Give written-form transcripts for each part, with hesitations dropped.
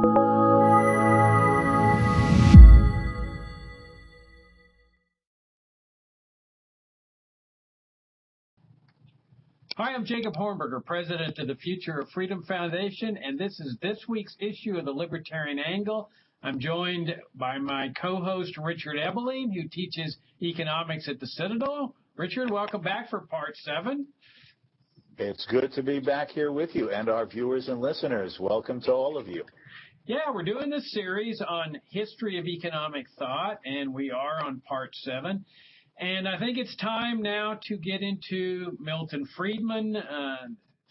Hi, I'm Jacob Hornberger, president of the Future of Freedom Foundation, and this is this week's issue of the Libertarian Angle. I'm joined by my co-host, Richard Ebeling, who teaches economics at the Citadel. Richard, welcome back for part 7. It's good to be back here with you and our viewers and listeners. Welcome to all of you. Yeah, we're doing this series on history of economic thought, and we are on part 7. And I think it's time now to get into Milton Friedman,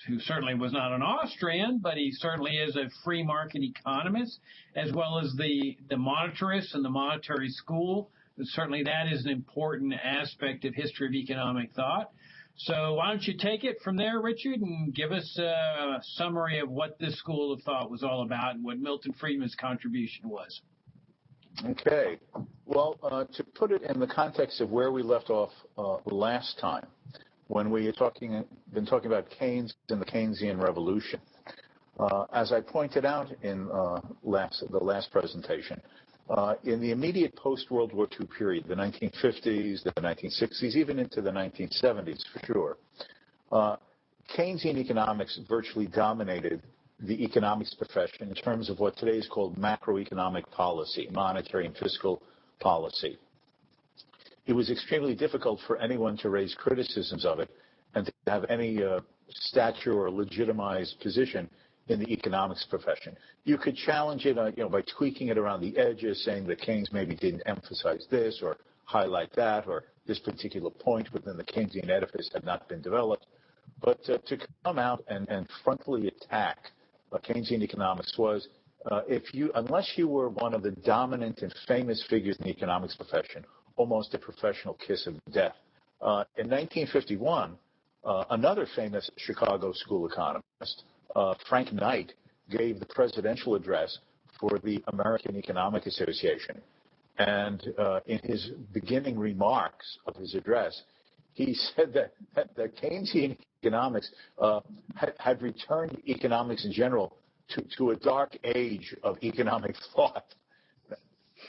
who certainly was not an Austrian, but he certainly is a free market economist, as well as the monetarist and the monetary school. And certainly that is an important aspect of history of economic thought. So why don't you take it from there, Richard, and give us a summary of what this school of thought was all about and what Milton Friedman's contribution was. Okay. Well, to put it in the context of where we left off last time, when we had been talking about Keynes and the Keynesian revolution, as I pointed out in the last presentation, in the immediate post-World War II period, the 1950s, the 1960s, even into the 1970s for sure, Keynesian economics virtually dominated the economics profession in terms of what today is called macroeconomic policy, monetary and fiscal policy. It was extremely difficult for anyone to raise criticisms of it and to have any stature or legitimized position in the economics profession. You could challenge it by tweaking it around the edges, saying that Keynes maybe didn't emphasize this or highlight that, or this particular point within the Keynesian edifice had not been developed. But to come out and frontally attack Keynesian economics was, unless you were one of the dominant and famous figures in the economics profession, almost a professional kiss of death. In 1951, another famous Chicago school economist, Frank Knight, gave the presidential address for the American Economic Association. And in his beginning remarks of his address, he said that Keynesian economics had returned economics in general to a dark age of economic thought.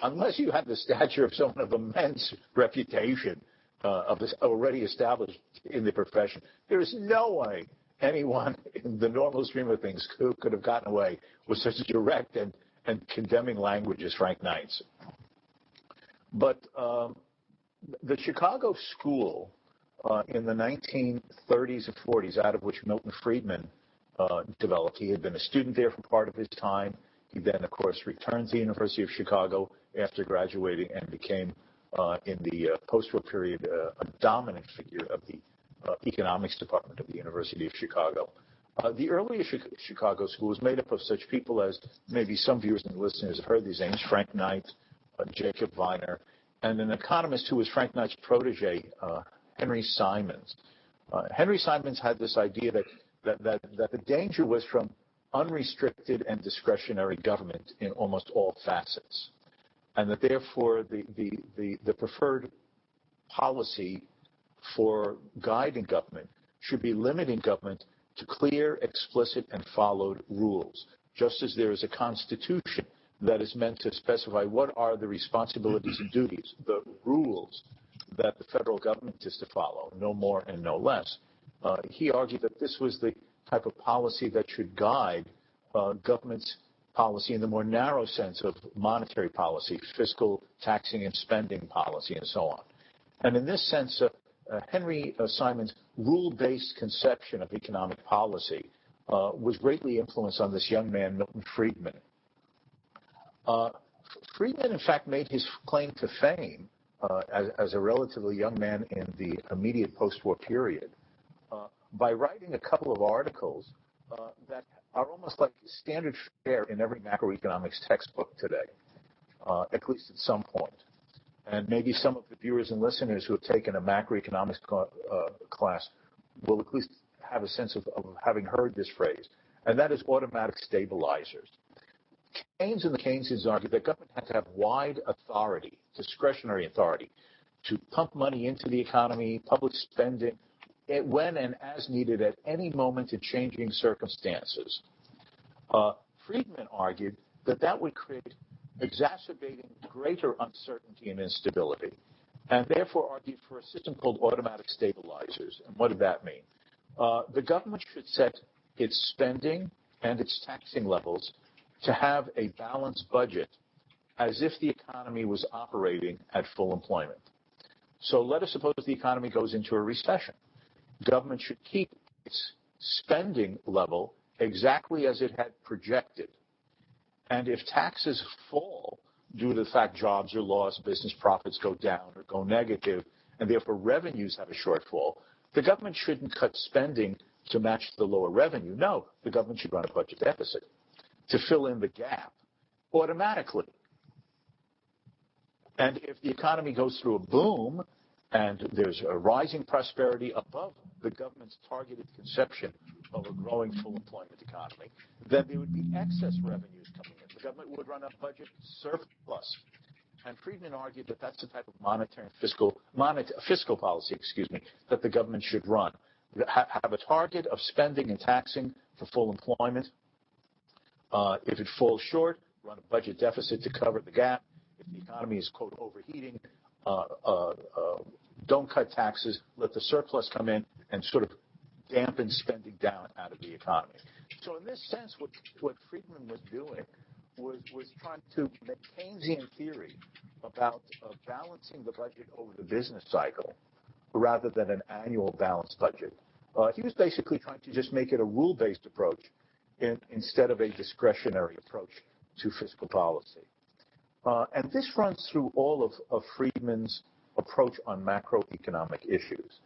Unless you had the stature of someone of immense reputation, of this already established in the profession, there is no way anyone in the normal stream of things could have gotten away with such direct and condemning language as Frank Knight's. But the Chicago school in the 1930s and 40s, out of which Milton Friedman developed. He had been a student there for part of his time. He then, of course, returned to the University of Chicago after graduating and became, in the post-war period, a dominant figure of the economics department of the University of Chicago. The earlier Chicago school was made up of such people as maybe some viewers and listeners have heard these names: Frank Knight, Jacob Viner, and an economist who was Frank Knight's protege, Henry Simons. Henry Simons had this idea that the danger was from unrestricted and discretionary government in almost all facets, and that therefore the preferred policy for guiding government should be limiting government to clear, explicit, and followed rules, just as there is a constitution that is meant to specify what are the responsibilities and duties, the rules that the federal government is to follow, no more and no less. He argued that this was the type of policy that should guide government's policy in the more narrow sense of monetary policy, fiscal, taxing, and spending policy, and so on. And in this sense, Henry Simons' rule-based conception of economic policy was greatly influenced on this young man, Milton Friedman. Friedman, in fact, made his claim to fame as a relatively young man in the immediate post-war period by writing a couple of articles that are almost like standard fare in every macroeconomics textbook today, at least at some point. And maybe some of the viewers and listeners who have taken a macroeconomics class will at least have a sense of having heard this phrase, and that is automatic stabilizers. Keynes and the Keynesians argued that government had to have wide authority, discretionary authority, to pump money into the economy, public spending, when and as needed at any moment in changing circumstances. Friedman argued that would create exacerbating greater uncertainty and instability, and therefore argued for a system called automatic stabilizers. And what did that mean? The government should set its spending and its taxing levels to have a balanced budget as if the economy was operating at full employment. So let us suppose the economy goes into a recession. Government should keep its spending level exactly as it had projected. And if taxes fall due to the fact jobs are lost, business profits go down or go negative, and therefore revenues have a shortfall, the government shouldn't cut spending to match the lower revenue. No, the government should run a budget deficit to fill in the gap automatically. And if the economy goes through a boom and there's a rising prosperity above the government's targeted conception of a growing full employment economy, then there would be excess revenues coming in. The government would run a budget surplus. And Friedman argued that that's the type of monetary and fiscal policy, that the government should run. Have a target of spending and taxing for full employment. If it falls short, run a budget deficit to cover the gap. If the economy is, quote, overheating, don't cut taxes, let the surplus come in and sort of dampen spending down out of the economy. So in this sense, what Friedman was doing was trying to make Keynesian theory about balancing the budget over the business cycle rather than an annual balanced budget. He was basically trying to just make it a rule-based approach instead of a discretionary approach to fiscal policy. And this runs through all of Friedman's approach on macroeconomic issues.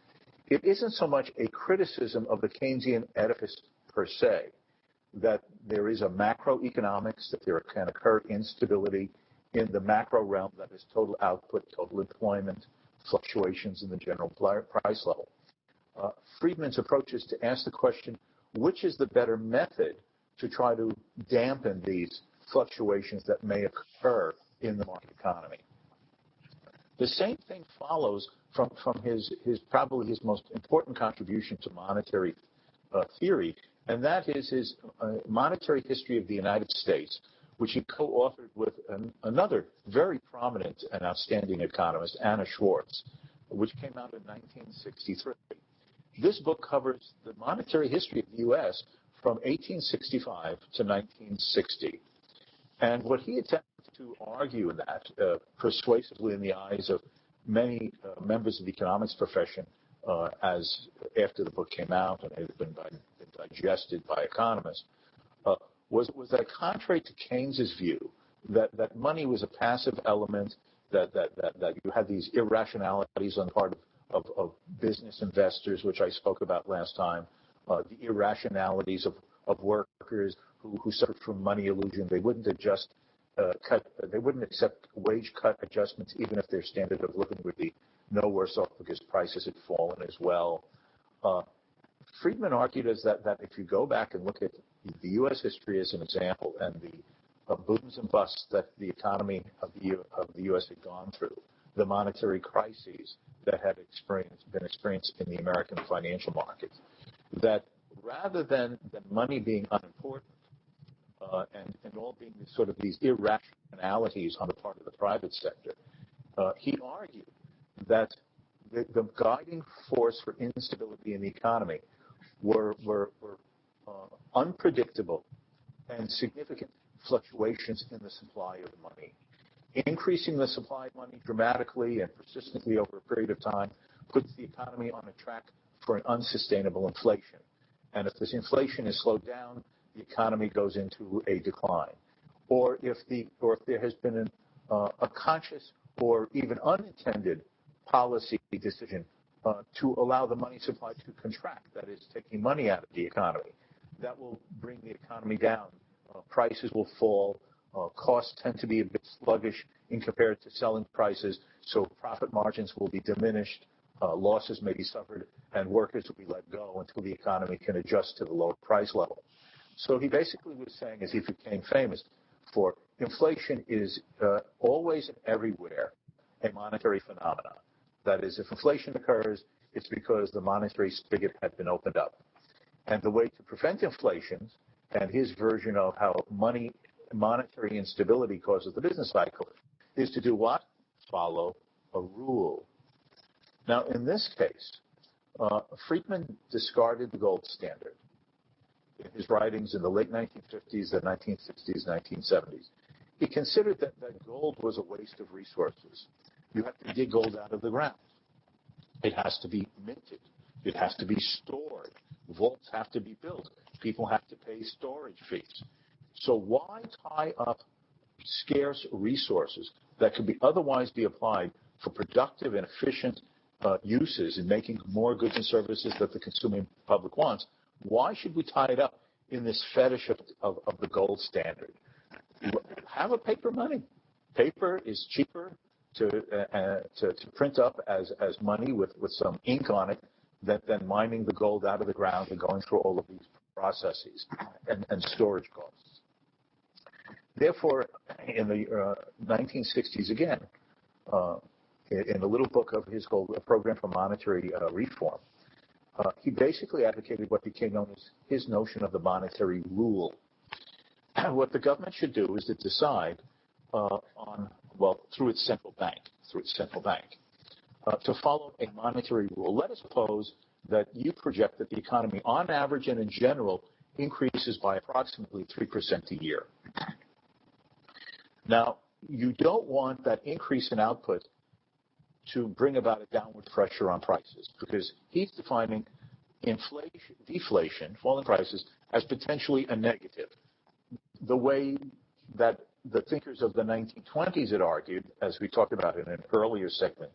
It isn't so much a criticism of the Keynesian edifice per se, that there is a macroeconomics, that there can occur instability in the macro realm, that is total output, total employment, fluctuations in the general price level. Friedman's approach is to ask the question, which is the better method to try to dampen these fluctuations that may occur in the market economy? The same thing follows from his probably his most important contribution to monetary theory, and that is his monetary history of the United States, which he co-authored with another very prominent and outstanding economist, Anna Schwartz, which came out in 1963. This book covers the monetary history of the U.S. from 1865 to 1960. And what he attempted to argue in that persuasively in the eyes of many members of the economics profession as after the book came out and it had been digested by economists, was that contrary to Keynes's view that money was a passive element, that you had these irrationalities on the part of business investors, which I spoke about last time, the irrationalities of workers who suffered from money illusion. They wouldn't they wouldn't accept wage cut adjustments even if their standard of living would be no worse off because prices had fallen as well. Friedman argued that if you go back and look at the U.S. history as an example and the booms and busts that the economy of the U.S. had gone through, the monetary crises that had been experienced in the American financial markets, that rather than money being unimportant and all being sort of these irrationalities on the part of the private sector, he argued that the guiding force for instability in the economy were unpredictable and significant fluctuations in the supply of money. Increasing the supply of money dramatically and persistently over a period of time puts the economy on a track for an unsustainable inflation. And if this inflation is slowed down, the economy goes into a decline. Or if there has been a conscious or even unintended policy decision to allow the money supply to contract, that is, taking money out of the economy, that will bring the economy down. Prices will fall. Costs tend to be a bit sluggish in compared to selling prices, so profit margins will be diminished, losses may be suffered, and workers will be let go until the economy can adjust to the lower price level. So he basically was saying, as he became famous for, inflation is always and everywhere a monetary phenomenon. That is, if inflation occurs, it's because the monetary spigot had been opened up. And the way to prevent inflation, and his version of how money monetary instability causes the business cycle, is to do what? Follow a rule. Now, in this case, Friedman discarded the gold standard in his writings in the late 1950s, the 1960s, 1970s. He considered that gold was a waste of resources. You have to dig gold out of the ground. It has to be minted. It has to be stored. Vaults have to be built. People have to pay storage fees. So why tie up scarce resources that could otherwise be applied for productive and efficient uses in making more goods and services that the consuming public wants? Why should we tie it up in this fetish of the gold standard? Have a paper money. Paper is cheaper to print up as money with some ink on it than mining the gold out of the ground and going through all of these processes and storage costs. Therefore, in the 1960s, again, in the little book of his called A Program for Monetary Reform, he basically advocated what became known as his notion of the monetary rule. What the government should do is to decide through its central bank, to follow a monetary rule. Let us suppose that you project that the economy, on average and in general, increases by approximately 3% a year. Now, you don't want that increase in output to bring about a downward pressure on prices, because he's defining deflation, falling prices, as potentially a negative. The way that the thinkers of the 1920s had argued, as we talked about in an earlier segment,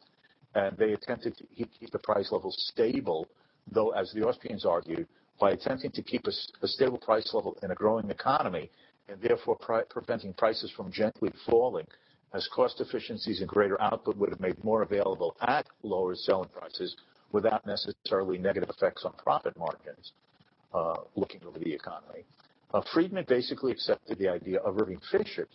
and they attempted to keep the price level stable, though, as the Austrians argued, by attempting to keep a stable price level in a growing economy, and therefore preventing prices from gently falling, as cost efficiencies and greater output would have made more available at lower selling prices without necessarily negative effects on profit margins, looking over the economy. Friedman basically accepted the idea of Irving Fisher,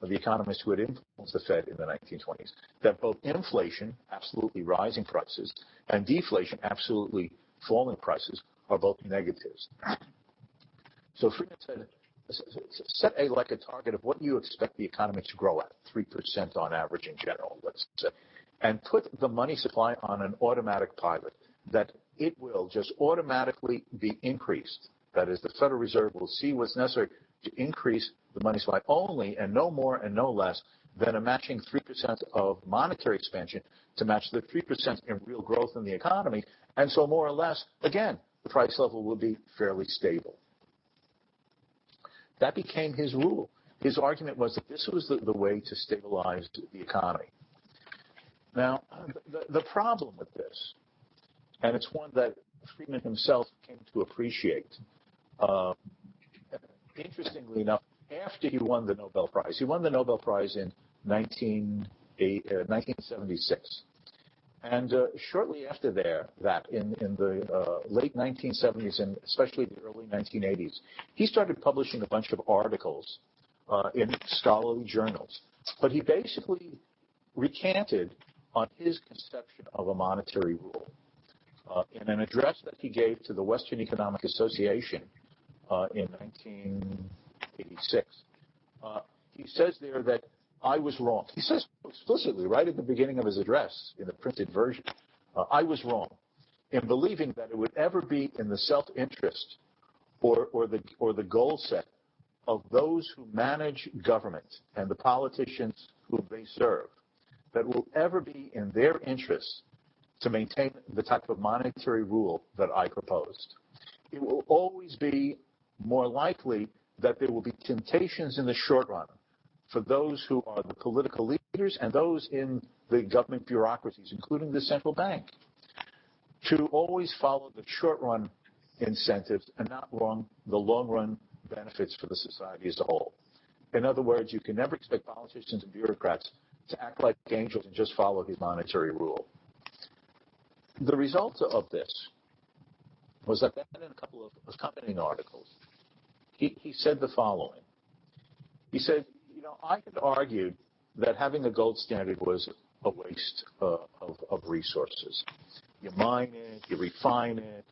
the economist who had influenced the Fed in the 1920s, that both inflation, absolutely rising prices, and deflation, absolutely falling prices, are both negatives. So Friedman said, set a target of what you expect the economy to grow at, 3% on average in general, let's say, and put the money supply on an automatic pilot, that it will just automatically be increased. That is, the Federal Reserve will see what's necessary to increase the money supply only and no more and no less than a matching 3% of monetary expansion to match the 3% in real growth in the economy. And so more or less, again, the price level will be fairly stable. That became his rule. His argument was that this was the way to stabilize the economy. Now, the problem with this, and it's one that Friedman himself came to appreciate, interestingly enough, after he won the Nobel Prize. He won the Nobel Prize in 1976. And shortly after that, in the late 1970s and especially the early 1980s, he started publishing a bunch of articles in scholarly journals. But he basically recanted on his conception of a monetary rule. In an address that he gave to the Western Economic Association in 1986, he says there that I was wrong. He says explicitly right at the beginning of his address in the printed version, I was wrong in believing that it would ever be in the self-interest or the goal set of those who manage government and the politicians whom they serve, that will ever be in their interest to maintain the type of monetary rule that I proposed. It will always be more likely that there will be temptations in the short run for those who are the political leaders and those in the government bureaucracies, including the central bank, to always follow the short-run incentives and not the long-run benefits for the society as a whole. In other words, you can never expect politicians and bureaucrats to act like angels and just follow his monetary rule. The result of this was that in a couple of accompanying articles, he said the following. He said, I had argued that having a gold standard was a waste of resources. You mine it, you refine it,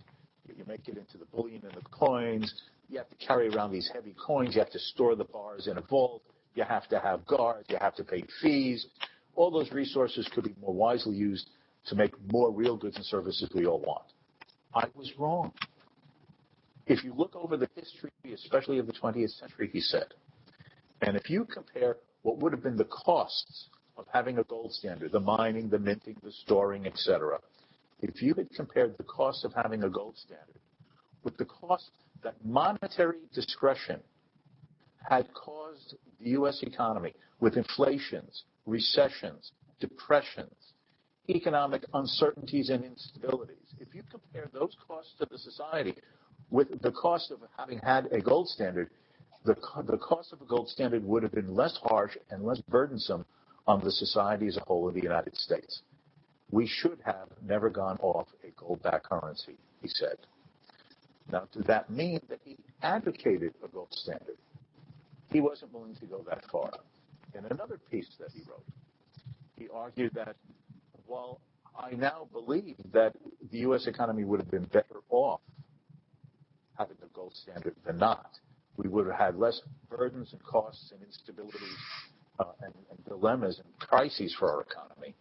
you make it into the bullion and the coins, You have to carry around these heavy coins. You have to store the bars in a vault. You have to have guards. You have to pay fees. All those resources could be more wisely used to make more real goods and services we all want. I was wrong. If you look over the history, especially of the 20th century, he said, and if you compare what would have been the costs of having a gold standard, the mining, the minting, the storing, etc., if you had compared the cost of having a gold standard with the cost that monetary discretion had caused the U.S. economy with inflations, recessions, depressions, economic uncertainties and instabilities, if you compare those costs to the society with the cost of having had a gold standard, the cost of a gold standard would have been less harsh and less burdensome on the society as a whole in the United States. We should have never gone off a gold-backed currency, he said. Now, does that mean that he advocated a gold standard? He wasn't willing to go that far. In another piece that he wrote, he argued that while I now believe that the U.S. economy would have been better off having a gold standard than not, we would have had less burdens and costs and instabilities and dilemmas and crises for our economy.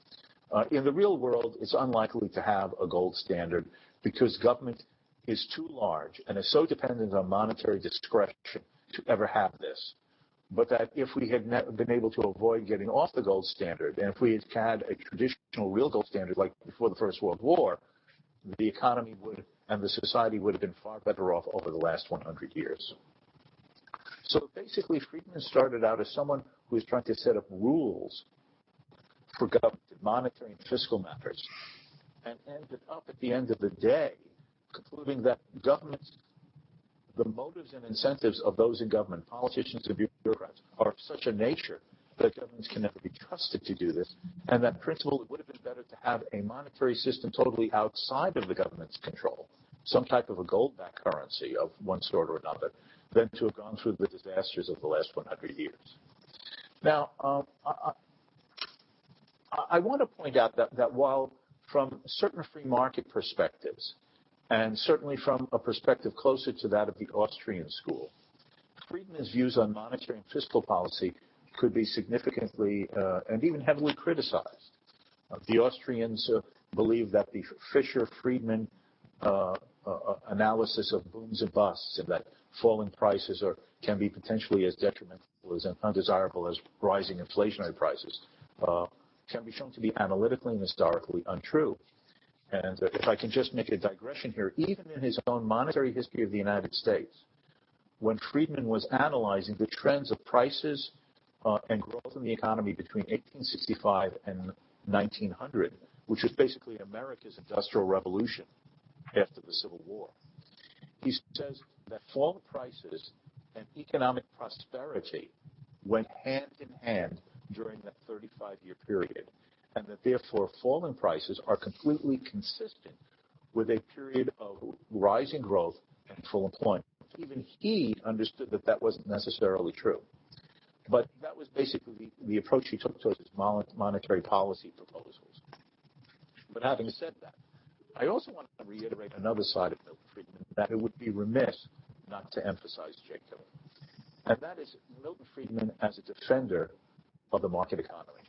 In the real world, it's unlikely to have a gold standard because government is too large and is so dependent on monetary discretion to ever have this. But that if we had been able to avoid getting off the gold standard, and if we had had a traditional real gold standard like before the First World War, the economy would and the society would have been far better off over the last 100 years. So basically, Friedman started out as someone who was trying to set up rules for government, monetary and fiscal matters, and ended up at the end of the day concluding that governments, the motives and incentives of those in government, politicians and bureaucrats, are of such a nature that governments can never be trusted to do this, and that principle, it would have been better to have a monetary system totally outside of the government's control, some type of a gold-backed currency of one sort or another, than to have gone through the disasters of the last 100 years. Now, I want to point out that while from certain free market perspectives, and certainly from a perspective closer to that of the Austrian school, Friedman's views on monetary and fiscal policy could be significantly and even heavily criticized. The Austrians believe that the Fisher-Friedman analysis of booms and busts, and that falling prices can be potentially as detrimental as undesirable as rising inflationary prices, can be shown to be analytically and historically untrue. And if I can just make a digression here, even in his own monetary history of the United States, when Friedman was analyzing the trends of prices and growth in the economy between 1865 and 1900, which was basically America's Industrial Revolution after the Civil War, he says that falling prices and economic prosperity went hand in hand during that 35-year period, and that therefore falling prices are completely consistent with a period of rising growth and full employment. Even he understood that that wasn't necessarily true. But that was basically the approach he took towards his monetary policy proposals. But having said that, I also want to reiterate another side of Milton Friedman, that it would be remiss not to emphasize, Jacob. And that is Milton Friedman as a defender of the market economy.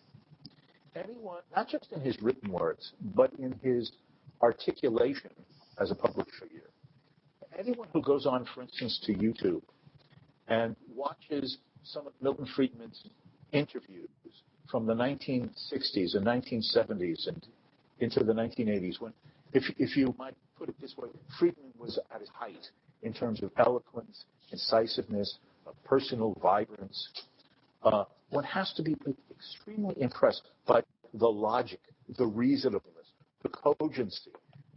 Anyone, not just in his written words, but in his articulation as a public figure, anyone who goes on, for instance, to YouTube and watches some of Milton Friedman's interviews from the 1960s and 1970s and into the 1980s, when, if you might put it this way, Friedman was at his height in terms of eloquence, incisiveness, personal vibrance, one has to be extremely impressed by the logic, the reasonableness, the cogency,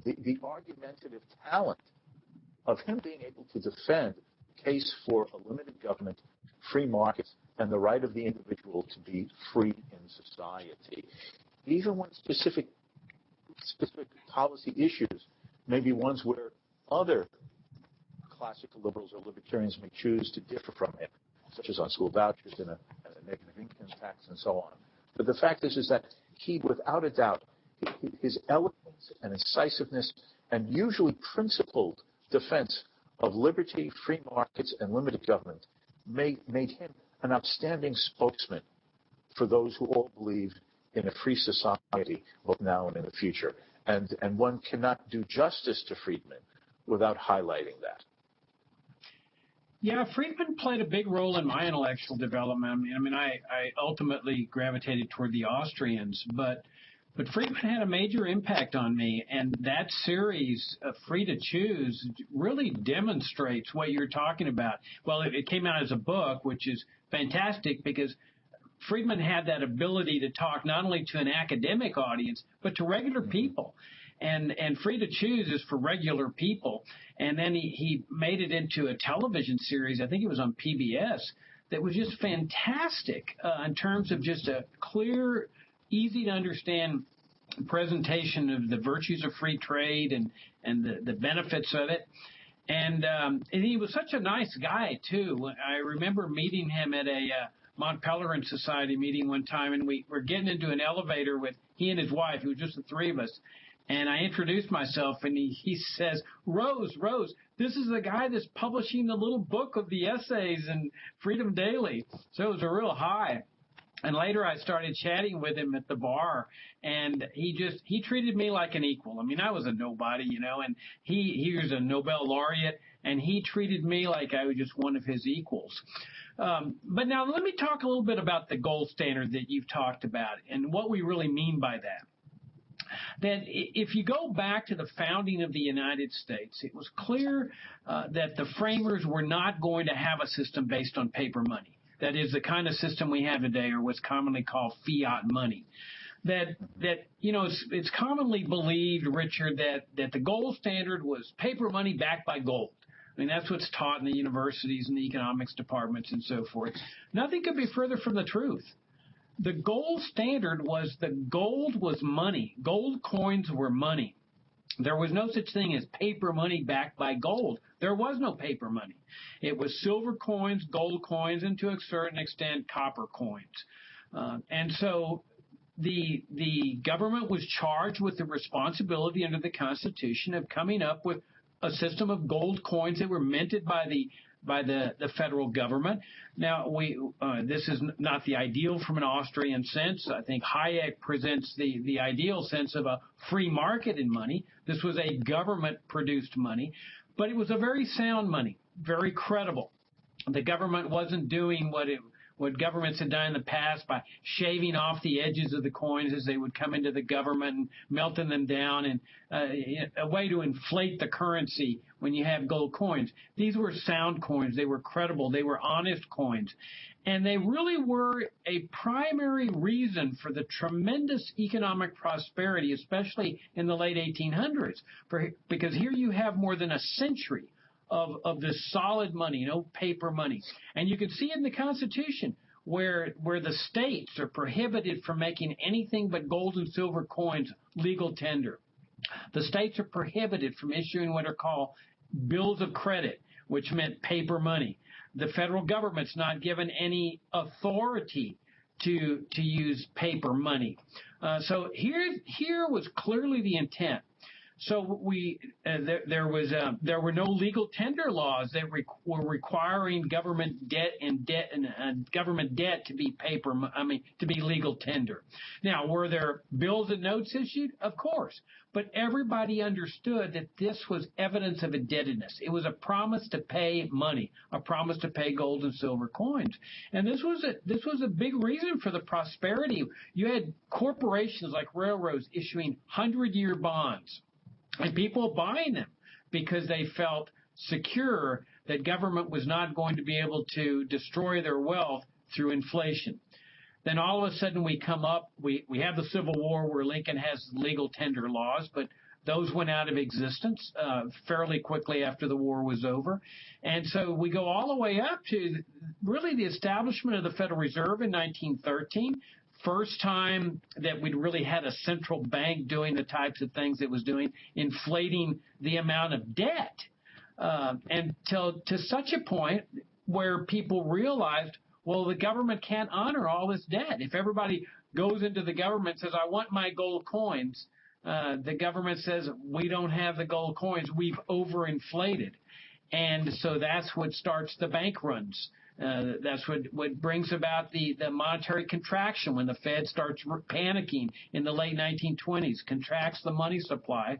the argumentative talent of him being able to defend the case for a limited government, free markets, and the right of the individual to be free in society. Even when specific policy issues may be ones where other classical liberals or libertarians may choose to differ from him, such as on school vouchers and a negative income tax and so on. But the fact is that he, without a doubt, his eloquence and incisiveness and usually principled defense of liberty, free markets, and limited government made him an outstanding spokesman for those who all believe in a free society, both now and in the future. And one cannot do justice to Friedman without highlighting that. Yeah, Friedman played a big role in my intellectual development. I ultimately gravitated toward the Austrians, but Friedman had a major impact on me, and that series, Free to Choose, really demonstrates what you're talking about. Well, it came out as a book, which is fantastic because Friedman had that ability to talk not only to an academic audience, but to regular people. And Free to Choose is for regular people. And then he made it into a television series, I think it was on PBS, that was just fantastic in terms of just a clear, easy to understand presentation of the virtues of free trade and the benefits of it. And he was such a nice guy, too. I remember meeting him at a Mont Pelerin Society meeting one time, and we were getting into an elevator with he and his wife. It was just the three of us. And I introduced myself, and he says, Rose, this is the guy that's publishing the little book of the essays in Freedom Daily. So it was a real high. And later I started chatting with him at the bar, and he treated me like an equal. I was a nobody, and he was a Nobel laureate, and he treated me like I was just one of his equals. But now let me talk a little bit about the gold standard that you've talked about and what we really mean by that. That if you go back to the founding of the United States, it was clear that the framers were not going to have a system based on paper money. That is the kind of system we have today, or what's commonly called fiat money. It's commonly believed, Richard, that the gold standard was paper money backed by gold. That's what's taught in the universities and the economics departments and so forth. Nothing could be further from the truth. The gold standard was that gold was money. Gold coins were money. There was no such thing as paper money backed by gold. There was no paper money. It was silver coins, gold coins, and to a certain extent, copper coins. And so the government was charged with the responsibility under the Constitution of coming up with a system of gold coins that were minted by the federal government. Now, this is not the ideal from an Austrian sense. I think Hayek presents the ideal sense of a free market in money. This was a government-produced money, but it was a very sound money, very credible. The government wasn't doing what governments had done in the past by shaving off the edges of the coins as they would come into the government and melting them down, and a way to inflate the currency when you have gold coins. These were sound coins. They were credible. They were honest coins. And they really were a primary reason for the tremendous economic prosperity, especially in the late 1800s, because here you have more than a century of this solid money, no paper money. And you can see it in the Constitution where the states are prohibited from making anything but gold and silver coins legal tender. The states are prohibited from issuing what are called bills of credit, which meant paper money. The federal government's not given any authority to use paper money. So here was clearly the intent. So there were no legal tender laws that were requiring government debt and government debt to be to be legal tender. Now, were there bills and notes issued? Of course, but everybody understood that this was evidence of indebtedness. It was a promise to pay money, a promise to pay gold and silver coins, and this was a big reason for the prosperity. You had corporations like railroads issuing 100-year bonds. And people buying them because they felt secure that government was not going to be able to destroy their wealth through inflation. Then all of a sudden we have the Civil War where Lincoln has legal tender laws, but those went out of existence fairly quickly after the war was over. And so we go all the way up to really the establishment of the Federal Reserve in 1913. First time that we'd really had a central bank doing the types of things it was doing, inflating the amount of debt, and to such a point where people realized, well, the government can't honor all this debt. If everybody goes into the government and says, I want my gold coins, the government says, we don't have the gold coins. We've overinflated. And so that's what starts the bank runs. That's what brings about the monetary contraction when the Fed starts panicking in the late 1920s, contracts the money supply,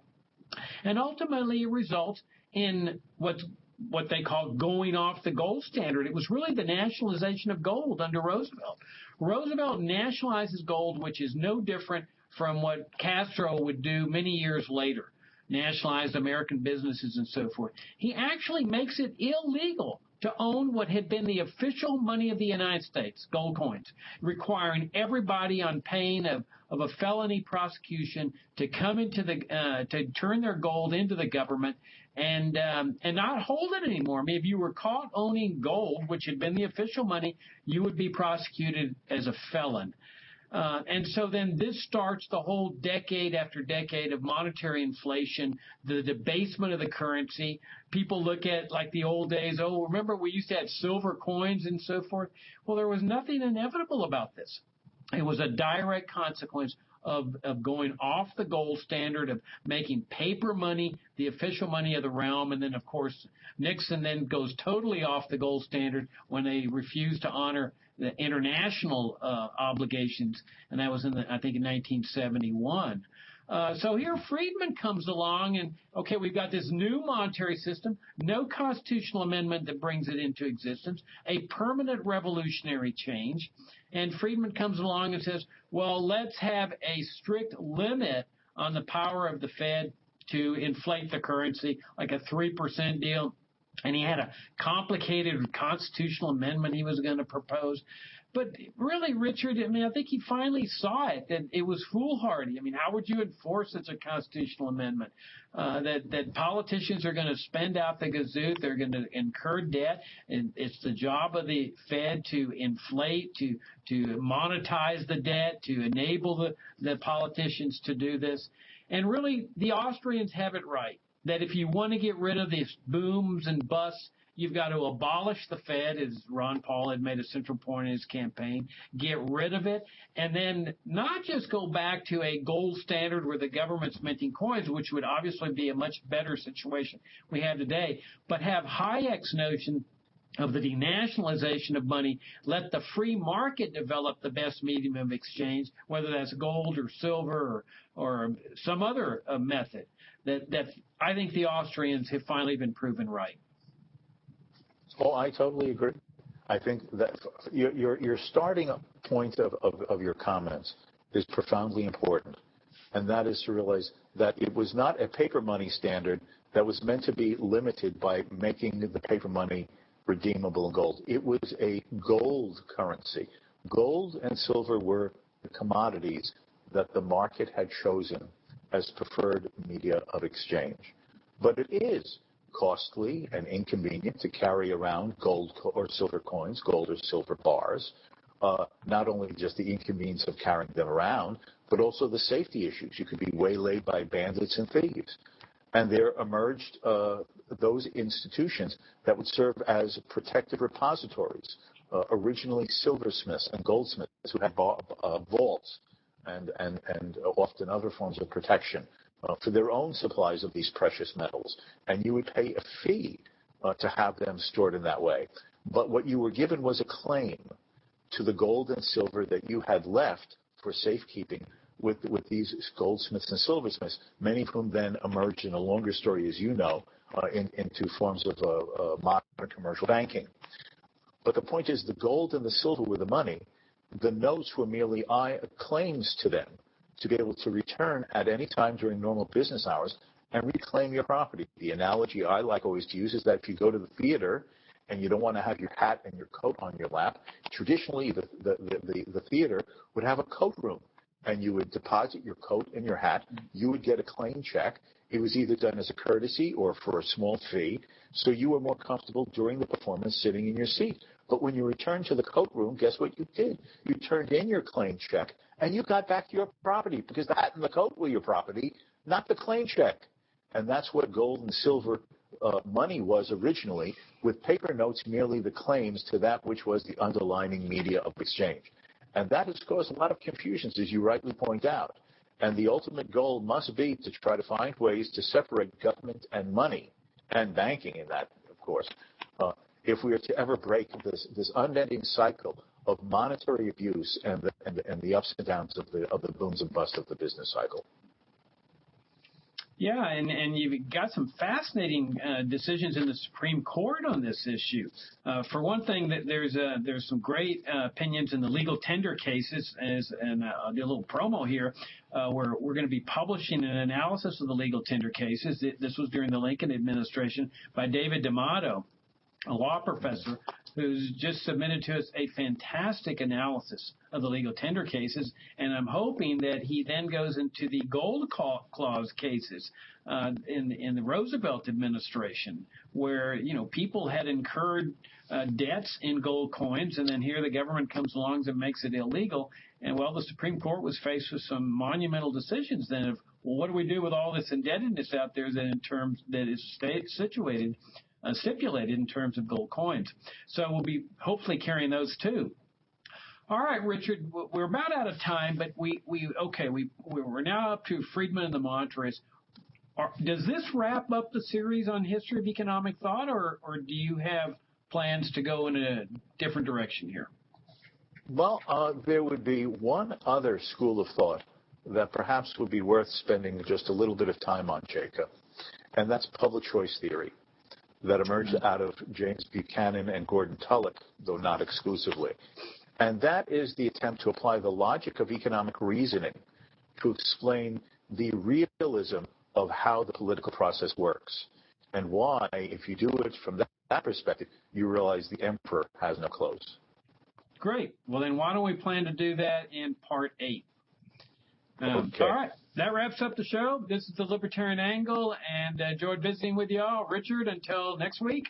and ultimately results in what they call going off the gold standard. It was really the nationalization of gold under Roosevelt. Roosevelt nationalizes gold, which is no different from what Castro would do many years later, nationalized American businesses and so forth. He actually makes it illegal to own what had been the official money of the United States, gold coins, requiring everybody on pain of a felony prosecution to come into to turn their gold into the government and not hold it anymore. I mean, if you were caught owning gold, which had been the official money, you would be prosecuted as a felon. And so then this starts the whole decade after decade of monetary inflation, the debasement of the currency. People look at like the old days, oh, remember we used to have silver coins and so forth? Well, there was nothing inevitable about this. It was a direct consequence of going off the gold standard, of making paper money the official money of the realm. And then, of course, Nixon then goes totally off the gold standard when they refused to honor the international obligations, and that was I think in 1971. So here Friedman comes along and, okay, we've got this new monetary system, no constitutional amendment that brings it into existence, a permanent revolutionary change. And Friedman comes along and says, well, let's have a strict limit on the power of the Fed to inflate the currency, like a 3% deal. And he had a complicated constitutional amendment he was going to propose. But really, Richard, I mean, I think he finally saw it, that it was foolhardy. I mean, how would you enforce such a constitutional amendment? That politicians are going to spend out the gazoo, they're going to incur debt, and it's the job of the Fed to inflate, to monetize the debt, to enable the politicians to do this. And really, the Austrians have it right, that if you want to get rid of these booms and busts, you've got to abolish the Fed, as Ron Paul had made a central point in his campaign, get rid of it, and then not just go back to a gold standard where the government's minting coins, which would obviously be a much better situation we have today, but have Hayek's notion of the denationalization of money, let the free market develop the best medium of exchange, whether that's gold or silver or some other method. That I think the Austrians have finally been proven right. Oh, I totally agree. I think that your starting point of your comments is profoundly important, and that is to realize that it was not a paper money standard that was meant to be limited by making the paper money redeemable in gold. It was a gold currency. Gold and silver were the commodities that the market had chosen as preferred media of exchange. But it is costly and inconvenient to carry around gold or silver coins, gold or silver bars, not only just the inconvenience of carrying them around, but also the safety issues. You could be waylaid by bandits and thieves. And there emerged those institutions that would serve as protective repositories, originally silversmiths and goldsmiths who had vaults and often other forms of protection for their own supplies of these precious metals. And you would pay a fee to have them stored in that way. But what you were given was a claim to the gold and silver that you had left for safekeeping with these goldsmiths and silversmiths, many of whom then emerged in a longer story, as you know, into forms of modern commercial banking. But the point is, the gold and the silver were the money. The notes were merely claims to them to be able to return at any time during normal business hours and reclaim your property. The analogy I like always to use is that if you go to the theater and you don't want to have your hat and your coat on your lap, traditionally the theater would have a coat room, and you would deposit your coat and your hat. You would get a claim check. It was either done as a courtesy or for a small fee, so you were more comfortable during the performance sitting in your seat. But when you returned to the coat room, guess what you did? You turned in your claim check, and you got back your property, because the hat and the coat were your property, not the claim check. And that's what gold and silver money was originally, with paper notes merely the claims to that which was the underlying media of exchange. And that has caused a lot of confusions, as you rightly point out. And the ultimate goal must be to try to find ways to separate government and money, and banking in that, of course, if we are to ever break this unending cycle of monetary abuse and the ups and downs of the booms and busts of the business cycle. Yeah, and you've got some fascinating decisions in the Supreme Court on this issue. For one thing, that there's some great opinions in the legal tender cases, and I'll do a little promo here, where we're going to be publishing an analysis of the legal tender cases. This was during the Lincoln administration by David D'Amato, a law professor who's just submitted to us a fantastic analysis of the legal tender cases, and I'm hoping that he then goes into the gold clause cases in the Roosevelt administration, where people had incurred debts in gold coins, and then here the government comes along and makes it illegal. And well, the Supreme Court was faced with some monumental decisions then of, well, what do we do with all this indebtedness out there that is stipulated in terms of gold coins. So we'll be hopefully carrying those too. All right, Richard, we're about out of time, but we're now up to Friedman and the Mantras. Does this wrap up the series on history of economic thought, or do you have plans to go in a different direction here? Well, there would be one other school of thought that perhaps would be worth spending just a little bit of time on, Jacob, and that's public choice theory, that emerged out of James Buchanan and Gordon Tullock, though not exclusively. And that is the attempt to apply the logic of economic reasoning to explain the realism of how the political process works, and why, if you do it from that perspective, you realize the emperor has no clothes. Great. Well, then why don't we plan to do that in part 8? Okay. All right. That wraps up the show. This is the Libertarian Angle, and enjoyed visiting with y'all. Richard, until next week.